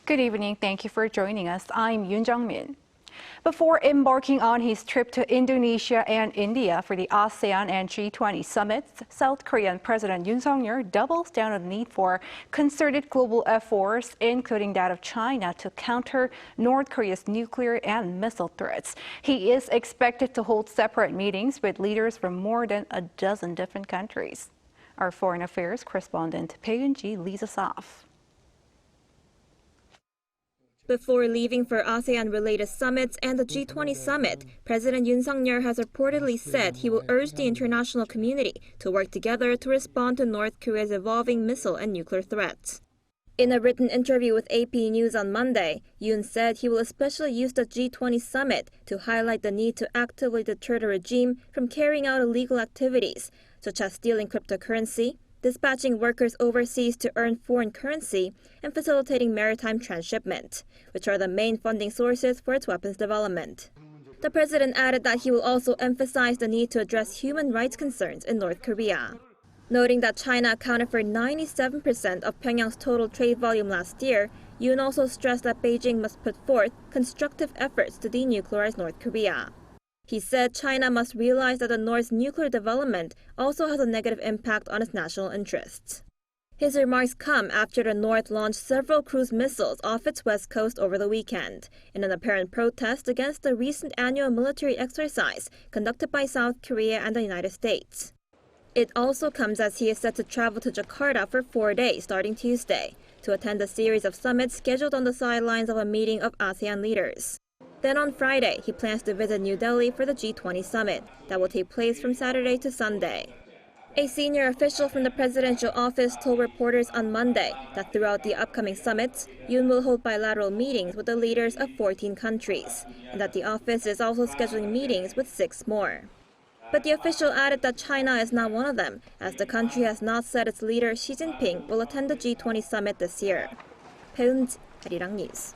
Good evening. Thank you for joining us. I'm Yoon Jung-min. Before embarking on his trip to Indonesia and India for the ASEAN and G20 Summit, South Korean President Yoon Suk Yeol doubles down on the need for concerted global efforts, including that of China, to counter North Korea's nuclear and missile threats. He is expected to hold separate meetings with leaders from more than a dozen different countries. Our foreign affairs correspondent Bae Eun-ij leads us off. Before leaving for ASEAN-related summits and the G20 Summit, President Yoon Suk Yeol has reportedly said he will urge the international community to work together to respond to North Korea's evolving missile and nuclear threats. In a written interview with AP News on Monday, Yoon said he will especially use the G20 Summit to highlight the need to actively deter the regime from carrying out illegal activities, such as stealing cryptocurrency, dispatching workers overseas to earn foreign currency, and facilitating maritime transshipment, which are the main funding sources for its weapons development. The president added that he will also emphasize the need to address human rights concerns in North Korea. Noting that China accounted for 97% of Pyongyang's total trade volume last year, Yoon also stressed that Beijing must put forth constructive efforts to denuclearize North Korea. He said China must realize that the North's nuclear development also has a negative impact on its national interests. His remarks come after the North launched several cruise missiles off its west coast over the weekend, in an apparent protest against the recent annual military exercise conducted by South Korea and the United States. It also comes as he is set to travel to Jakarta for 4 days starting Tuesday, to attend a series of summits scheduled on the sidelines of a meeting of ASEAN leaders. Then on Friday, he plans to visit New Delhi for the G20 Summit that will take place from Saturday to Sunday. A senior official from the presidential office told reporters on Monday that throughout the upcoming summits, Yoon will hold bilateral meetings with the leaders of 14 countries, and that the office is also scheduling meetings with 6 more. But the official added that China is not one of them, as the country has not said its leader Xi Jinping will attend the G20 Summit this year. Bae Eun-ij, Arirang News.